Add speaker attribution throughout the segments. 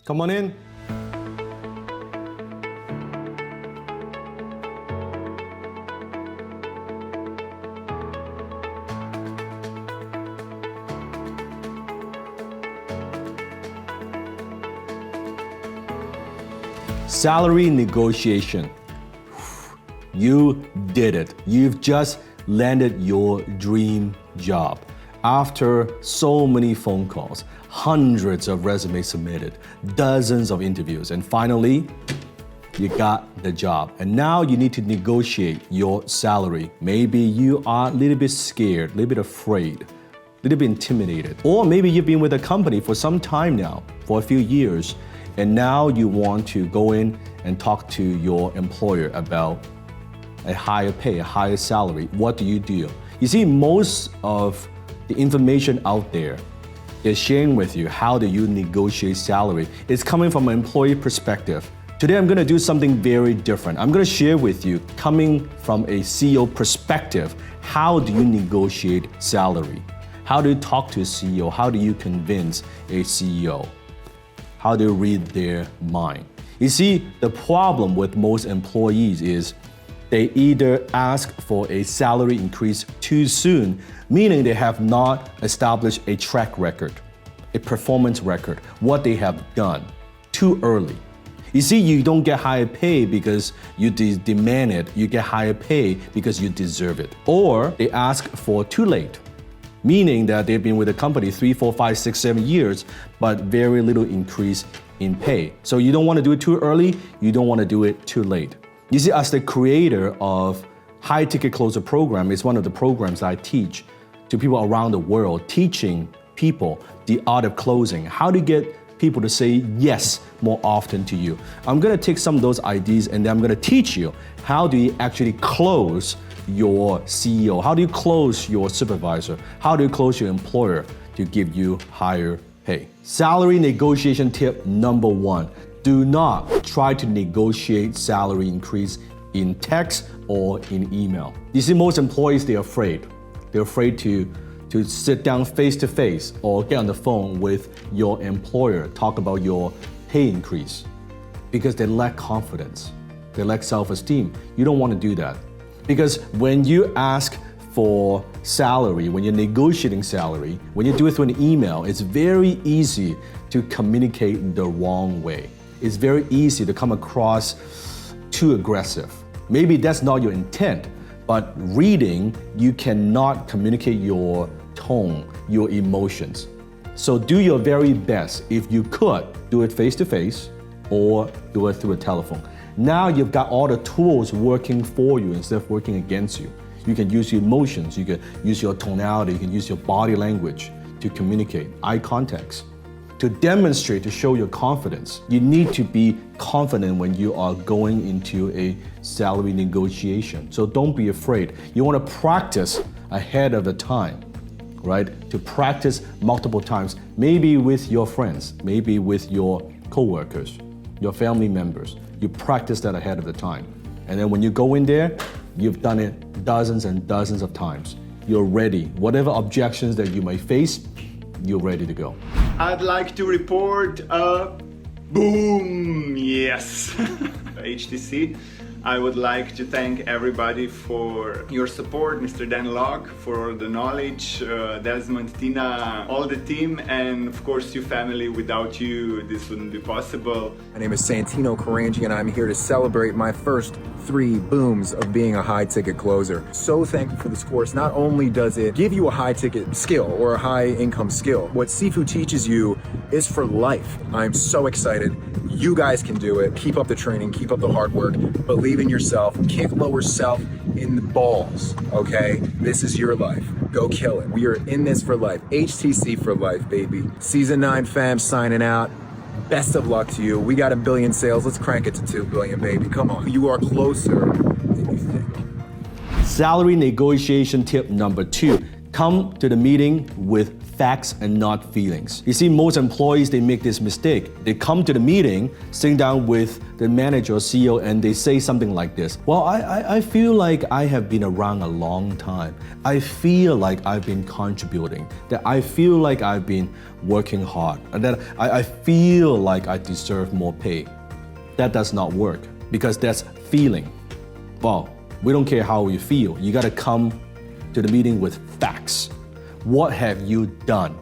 Speaker 1: Come on in. Salary negotiation. You did it. You've just landed your dream job. After so many phone calls, hundreds of resumes submitted, dozens of interviews, and finally, you got the job. And now you need to negotiate your salary. Maybe you are a little bit scared, a little bit afraid, a little bit intimidated. Or maybe you've been with a company for some time now, for a few years, and now you want to go in and talk to your employer about a higher pay, a higher salary. What do? You see, most of the information out there is sharing with you how do you negotiate salary. It's coming from an employee perspective. Today I'm gonna do something very different. I'm gonna share with you, coming from a CEO perspective, how do you negotiate salary? How do you talk to a CEO? How do you convince a CEO? How do you read their mind? You see, the problem with most employees is they either ask for a salary increase too soon, meaning they have not established a track record, a performance record, what they have done too early. You see, you don't get higher pay because you demand it, you get higher pay because you deserve it. Or they ask for too late, meaning that they've been with the company 3, 4, 5, 6, 7 years, but very little increase in pay. So you don't want to do it too early, you don't want to do it too late. You see, as the creator of High Ticket Closer program, it's one of the programs I teach to people around the world, teaching people the art of closing, how to get people to say yes more often to you. I'm gonna take some of those ideas and then I'm gonna teach you how do you actually close your CEO, how do you close your supervisor, how do you close your employer to give you higher pay. Salary negotiation tip number 1. Do not try to negotiate salary increase in text or in email. You see, most employees, they're afraid. They're afraid to sit down face to face or get on the phone with your employer, talk about your pay increase because they lack confidence. They lack self-esteem. You don't want to do that. Because when you ask for salary, when you're negotiating salary, when you do it through an email, it's very easy to communicate the wrong way. It's very easy to come across too aggressive. Maybe that's not your intent, but reading, you cannot communicate your tone, your emotions. So do your very best. If you could, do it face to face or do it through a telephone. Now you've got all the tools working for you instead of working against you. You can use your emotions, you can use your tonality, you can use your body language to communicate, eye contacts. To demonstrate, to show your confidence, you need to be confident when you are going into a salary negotiation. So don't be afraid. You want to practice ahead of the time, right? To practice multiple times, maybe with your friends, maybe with your coworkers, your family members. You practice that ahead of the time. And then when you go in there, you've done it dozens and dozens of times. You're ready. Whatever objections that you may face, you're ready to go.
Speaker 2: I'd like to report a boom, yes, HTC. I would like to thank everybody for your support, Mr. Dan Locke, for the knowledge, Desmond, Tina, all the team, and of course your family. Without you, this wouldn't be possible.
Speaker 3: My name is Santino Carangi and I'm here to celebrate my first 3 booms of being a high ticket closer. So thankful for this course. Not only does it give you a high ticket skill or a high income skill, what Sifu teaches you is for life. I'm so excited. You guys can do it. Keep up the training, keep up the hard work, believe in yourself, kick lower self in the balls, okay? This is your life. Go kill it. We are in this for life. HTC for life, baby. Season 9 fam signing out. Best of luck to you. We got 1 billion sales. Let's crank it to 2 billion, baby. Come on. You are closer than you think.
Speaker 1: Salary negotiation tip number 2. Come to the meeting with facts and not feelings. You see, most employees, they make this mistake. They come to the meeting, sitting down with the manager or CEO, and they say something like this. Well, I feel like I have been around a long time. I feel like I've been contributing, that I feel like I've been working hard, and that I feel like I deserve more pay. That does not work because that's feeling. Well, we don't care how you feel. You gotta come to the meeting with facts. What have you done?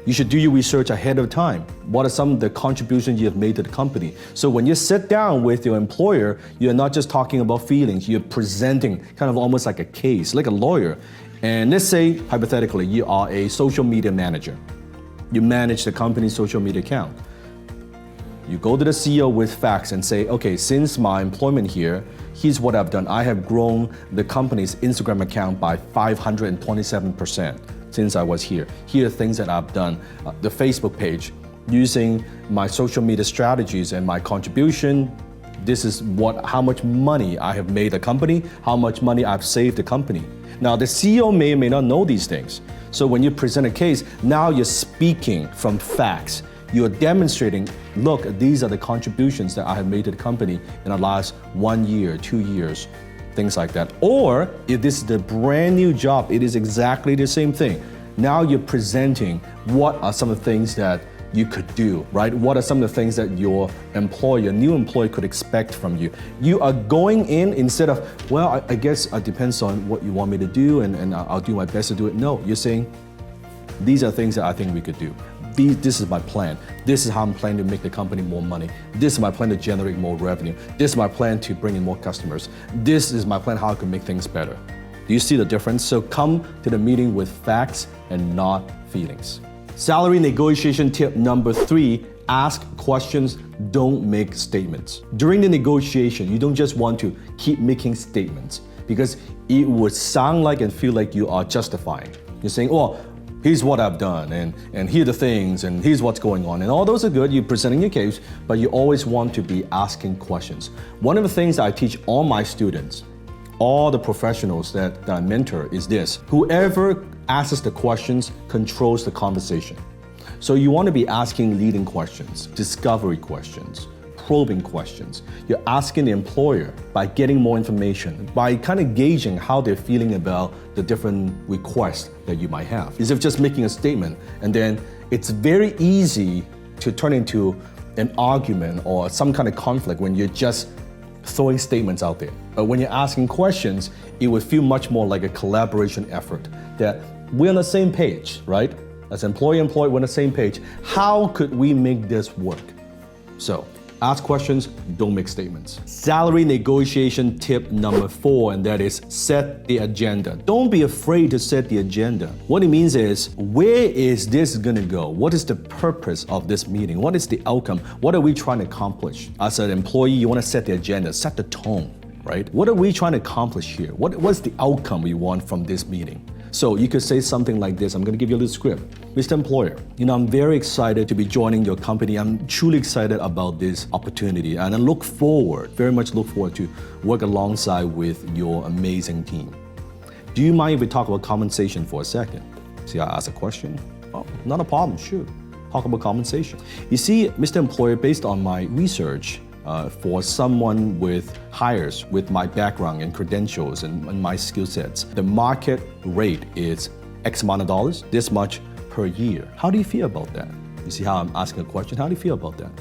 Speaker 1: You should do your research ahead of time. What are some of the contributions you have made to the company? So when you sit down with your employer, you're not just talking about feelings, you're presenting kind of almost like a case, like a lawyer. And let's say, hypothetically, you are a social media manager. You manage the company's social media account. You go to the CEO with facts and say, okay, since my employment here, here's what I've done. I have grown the company's Instagram account by 527% since I was here. Here are things that I've done. The Facebook page, using my social media strategies and my contribution, this is how much money I have made the company, how much money I've saved the company. Now, the CEO may or may not know these things. So when you present a case, now you're speaking from facts. You're demonstrating, look, these are the contributions that I have made to the company in the last 1 year, 2 years, things like that. Or if this is the brand new job, it is exactly the same thing. Now you're presenting what are some of the things that you could do, right? What are some of the things that your new employee could expect from you? You are going in instead of, well, I guess it depends on what you want me to do and I'll do my best to do it. No, you're saying, these are things that I think we could do. This is my plan. This is how I'm planning to make the company more money. This is my plan to generate more revenue. This is my plan to bring in more customers. This is my plan how I can make things better. Do you see the difference? So come to the meeting with facts and not feelings. Salary negotiation tip number 3, ask questions, don't make statements. During the negotiation, you don't just want to keep making statements because it would sound like and feel like you are justifying. You're saying, oh, here's what I've done, and here are the things, and here's what's going on. And all those are good, you're presenting your case, but you always want to be asking questions. One of the things I teach all my students, all the professionals that I mentor is this: whoever asks the questions controls the conversation. So you want to be asking leading questions, discovery questions, probing questions. You're asking the employer by getting more information, by kind of gauging how they're feeling about the different requests that you might have. Instead of just making a statement, and then it's very easy to turn into an argument or some kind of conflict when you're just throwing statements out there. But when you're asking questions, it would feel much more like a collaboration effort, that we're on the same page, right? As employee, we're on the same page. How could we make this work? So, ask questions, don't make statements. Salary negotiation tip number 4, and that is set the agenda. Don't be afraid to set the agenda. What it means is, where is this gonna go? What is the purpose of this meeting? What is the outcome? What are we trying to accomplish? As an employee, you wanna set the agenda, set the tone, right? What are we trying to accomplish here? What's the outcome we want from this meeting? So you could say something like this. I'm gonna give you a little script. Mr. Employer, I'm very excited to be joining your company. I'm truly excited about this opportunity, and I very much look forward to work alongside with your amazing team. Do you mind if we talk about compensation for a second? See, I asked a question. Oh, not a problem, sure. Talk about compensation. You see, Mr. Employer, based on my research, for someone with hires with my background and credentials and my skill sets, the market rate is X amount of dollars, this much per year. How do you feel about that? You see how I'm asking a question? How do you feel about that?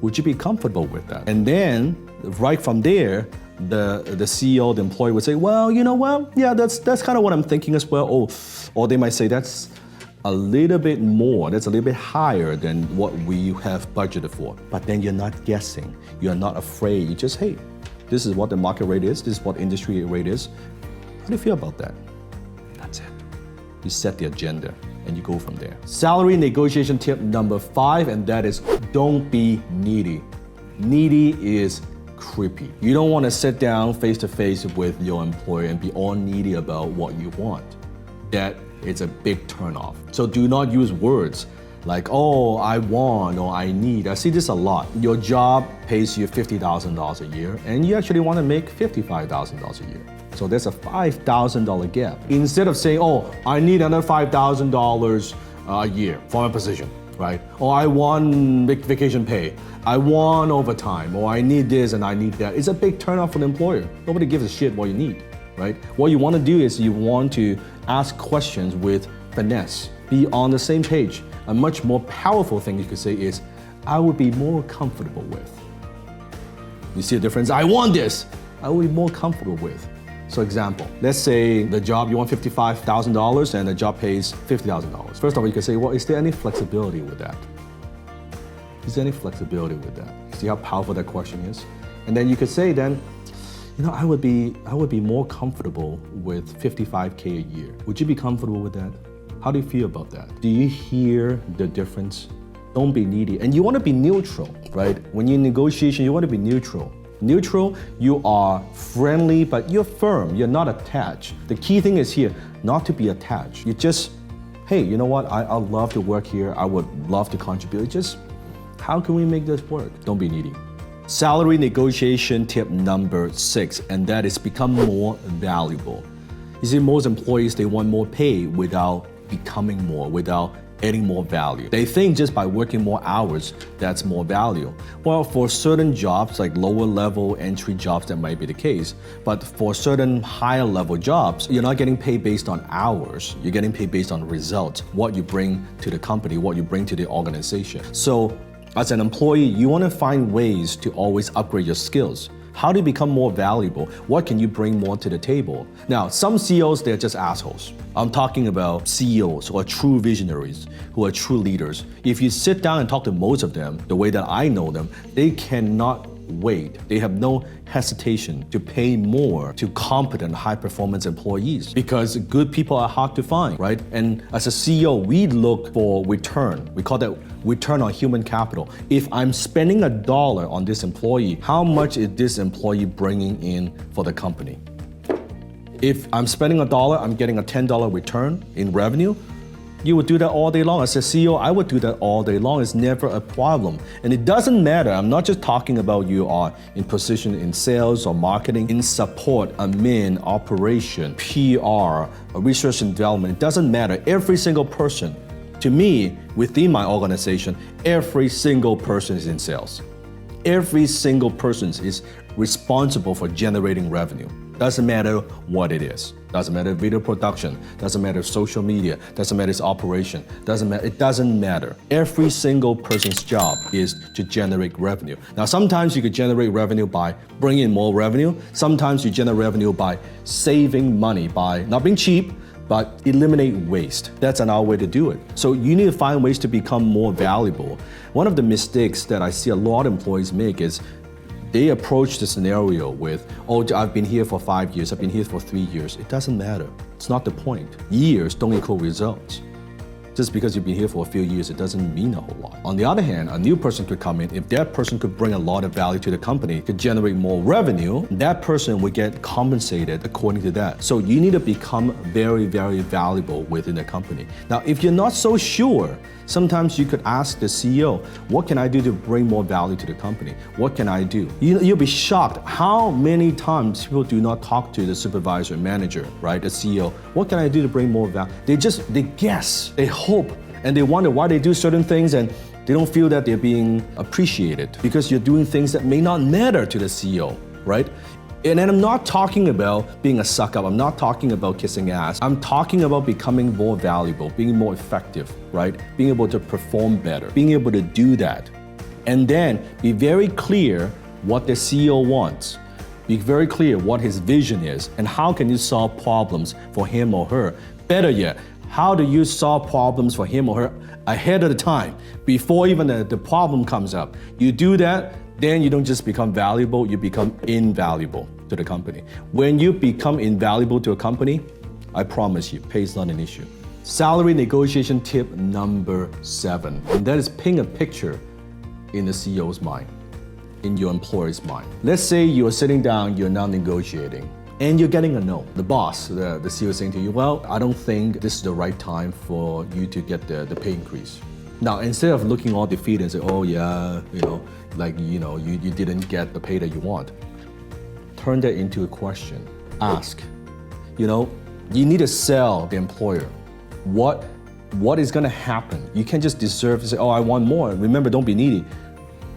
Speaker 1: Would you be comfortable with that? And then, right from there, the CEO, the employee would say, well, yeah, that's kind of what I'm thinking as well. Or they might say, that's a little bit more, that's a little bit higher than what we have budgeted for. But then you're not guessing, you're not afraid, you just, hey, this is what the market rate is, this is what industry rate is. How do you feel about that? That's it. You set the agenda and you go from there. Salary negotiation tip number 5, and that is don't be needy. Needy is creepy. You don't want to sit down face to face with your employer and be all needy about what you want. That is a big turnoff. So do not use words like, oh, I want or I need. I see this a lot. Your job pays you $50,000 a year and you actually want to make $55,000 a year. So there's a $5,000 gap. Instead of saying, oh, I need another $5,000 a year for my position, right? Or I want vacation pay, I want overtime, or I need this and I need that. It's a big turnoff for the employer. Nobody gives a shit what you need, right? What you want to do is you want to ask questions with finesse, be on the same page. A much more powerful thing you could say is, I would be more comfortable with. You see the difference? I want this, I would be more comfortable with. So example, let's say the job, you want $55,000 and the job pays $50,000. First of all, you can say, well, is there any flexibility with that? Is there any flexibility with that? See how powerful that question is? And then you could say then, I would be more comfortable with $55K a year. Would you be comfortable with that? How do you feel about that? Do you hear the difference? Don't be needy. And you want to be neutral, right? When you're in negotiation, you want to be neutral. Neutral, you are friendly, but you're firm. You're not attached. The key thing is here, not to be attached. You just, hey, you know what? I'd love to work here. I would love to contribute. Just, how can we make this work? Don't be needy. Salary negotiation tip number 6, and that is become more valuable. You see, most employees, they want more pay without becoming more, without adding more value. They think just by working more hours, that's more value. Well, for certain jobs, like lower level entry jobs, that might be the case. But for certain higher level jobs, you're not getting paid based on hours. You're getting paid based on results, what you bring to the company, what you bring to the organization. So as an employee, you want to find ways to always upgrade your skills. How do you become more valuable? What can you bring more to the table? Now, some CEOs, they're just assholes. I'm talking about CEOs who are true visionaries, who are true leaders. If you sit down and talk to most of them, the way that I know them, they cannot wait. They have no hesitation to pay more to competent, high-performance employees because good people are hard to find, right? And as a CEO, we look for return. We call that return on human capital. If I'm spending $1 on this employee, how much is this employee bringing in for the company? If I'm spending $1, I'm getting a $10 return in revenue. You would do that all day long. As a CEO, I would do that all day long. It's never a problem. And it doesn't matter. I'm not just talking about you are in position in sales or marketing, in support, admin, operation, PR, research and development. It doesn't matter. Every single person, to me, within my organization, every single person is in sales. Every single person is responsible for generating revenue. Doesn't matter what it is. Doesn't matter video production, doesn't matter social media, doesn't matter its operation, it doesn't matter. Every single person's job is to generate revenue. Now, sometimes you could generate revenue by bringing in more revenue. Sometimes you generate revenue by saving money, by not being cheap, but eliminate waste. That's another way to do it. So you need to find ways to become more valuable. One of the mistakes that I see a lot of employees make is they approach the scenario with, oh, I've been here for 5 years, I've been here for 3 years. It doesn't matter. It's not the point. Years don't equal results. Just because you've been here for a few years, it doesn't mean a whole lot. On the other hand, a new person could come in. If that person could bring a lot of value to the company, could generate more revenue, that person would get compensated according to that. So you need to become very, very valuable within the company. Now, if you're not so sure, sometimes you could ask the CEO, what can I do to bring more value to the company? What can I do? You'll be shocked how many times people do not talk to the supervisor, manager, right, the CEO. What can I do to bring more value? They guess, they hope, and they wonder why they do certain things and they don't feel that they're being appreciated because you're doing things that may not matter to the CEO, right? And then I'm not talking about being a suck-up. I'm not talking about kissing ass. I'm talking about becoming more valuable, being more effective, right? Being able to perform better, being able to do that. And then be very clear what the CEO wants. Be very clear what his vision is and how can you solve problems for him or her. Better yet, how do you solve problems for him or her ahead of the time, before even the problem comes up? You do that, then you don't just become valuable, you become invaluable to the company. When you become invaluable to a company, I promise you, pay is not an issue. Salary negotiation tip number 7, and that is paint a picture in the CEO's mind, in your employer's mind. Let's say you're sitting down, you're now negotiating, and you're getting a no. The boss, the CEO is saying to you, well, I don't think this is the right time for you to get the pay increase. Now, instead of looking all defeated and say, oh yeah, you didn't get the pay that you want, turn that into a question. Ask, you need to sell the employer what what is gonna happen? You can't just deserve to say, oh, I want more. Remember, don't be needy.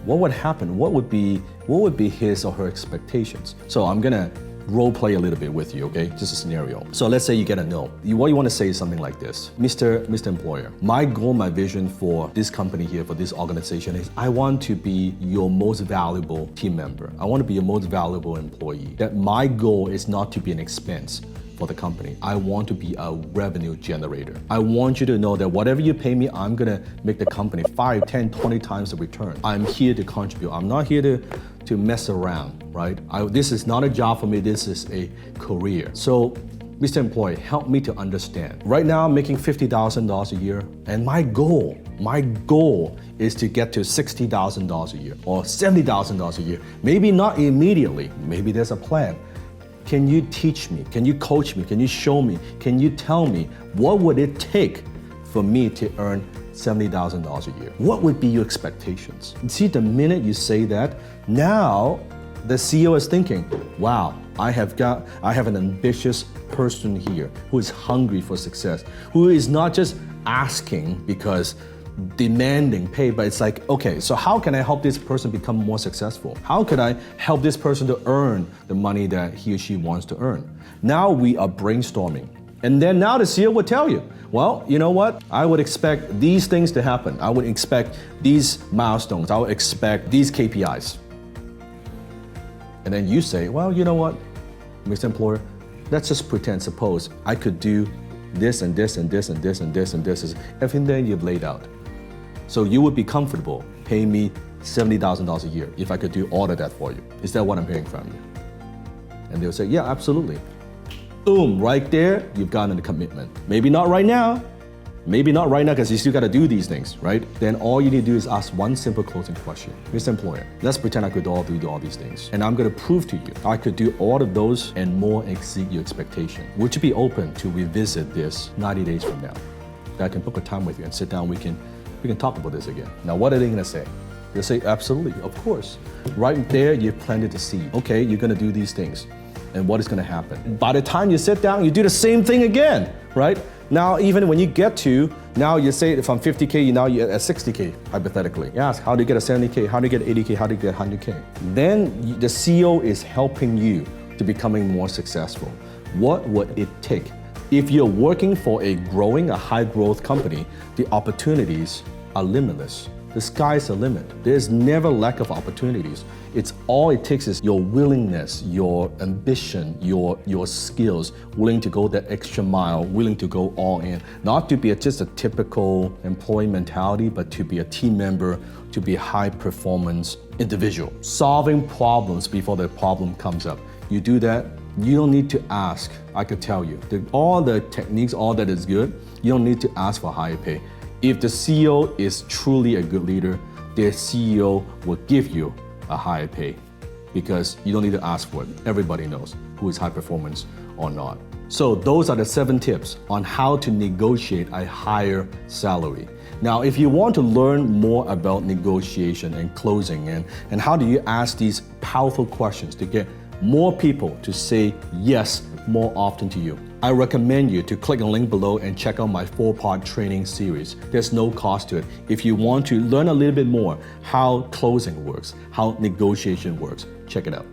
Speaker 1: What would happen? What would be his or her expectations? So I'm gonna role play a little bit with you, okay? Just a scenario. So let's say you get a no. What you want to say is something like this. Mr. Employer, my goal, my vision for this company here, for this organization is I want to be your most valuable team member. I want to be your most valuable employee. That my goal is not to be an expense for the company. I want to be a revenue generator. I want you to know that whatever you pay me, I'm gonna make the company 5, 10, 20 times the return. I'm here to contribute. I'm not here to mess around, right? This is not a job for me, this is a career. So, Mr. Employee, help me to understand. Right now, I'm making $50,000 a year, and my goal is to get to $60,000 a year or $70,000 a year. Maybe not immediately, maybe there's a plan. Can you teach me? Can you coach me? Can you show me? Can you tell me what would it take for me to earn $70,000 a year? What would be your expectations? See, the minute you say that, now the CEO is thinking, wow, I have an ambitious person here who is hungry for success, who is not just asking because demanding pay, but it's like, okay, so how can I help this person become more successful? How can I help this person to earn the money that he or she wants to earn? Now we are brainstorming. And then now the CEO would tell you, well, you know what? I would expect these things to happen. I would expect these milestones. I would expect these KPIs. And then you say, well, you know what, Mr. Employer, let's just pretend, suppose I could do this and this and this and this and this and this is everything that you've laid out. So you would be comfortable paying me $70,000 a year if I could do all of that for you. Is that what I'm hearing from you? And they'll say, yeah, absolutely. Boom, right there, you've gotten a commitment. Maybe not right now because you still got to do these things, right? Then all you need to do is ask one simple closing question. Mr. Employer, let's pretend I could do all these things. And I'm going to prove to you I could do all of those and more exceed your expectation. Would you be open to revisit this 90 days from now? That I can book a time with you and sit down, we can talk about this again. Now, what are they going to say? They'll say, absolutely, of course. Right there, you've planted the seed. Okay, you're going to do these things. And what is going to happen? By the time you sit down, you do the same thing again, right? Now, even when you get to, now you say from 50K, now you're at 60K, hypothetically. You ask, how do you get a 70K? How do you get 80K? How do you get 100K? Then the CEO is helping you to becoming more successful. What would it take? If you're working for a high growth company, the opportunities are limitless. The sky's the limit. There's never lack of opportunities. It's all it takes is your willingness, your ambition, your skills, willing to go that extra mile, willing to go all in. Not to be just a typical employee mentality, but to be a team member, to be a high performance individual. Solving problems before the problem comes up. You do that, you don't need to ask. I could tell you, all the techniques, all that is good, you don't need to ask for higher pay. If the CEO is truly a good leader, their CEO will give you a higher pay because you don't need to ask for it. Everybody knows who is high performance or not. So those are the 7 tips on how to negotiate a higher salary. Now, if you want to learn more about negotiation and closing and how do you ask these powerful questions to get more people to say yes more often to you, I recommend you to click the link below and check out my 4-part training series. There's no cost to it. If you want to learn a little bit more how closing works, how negotiation works, check it out.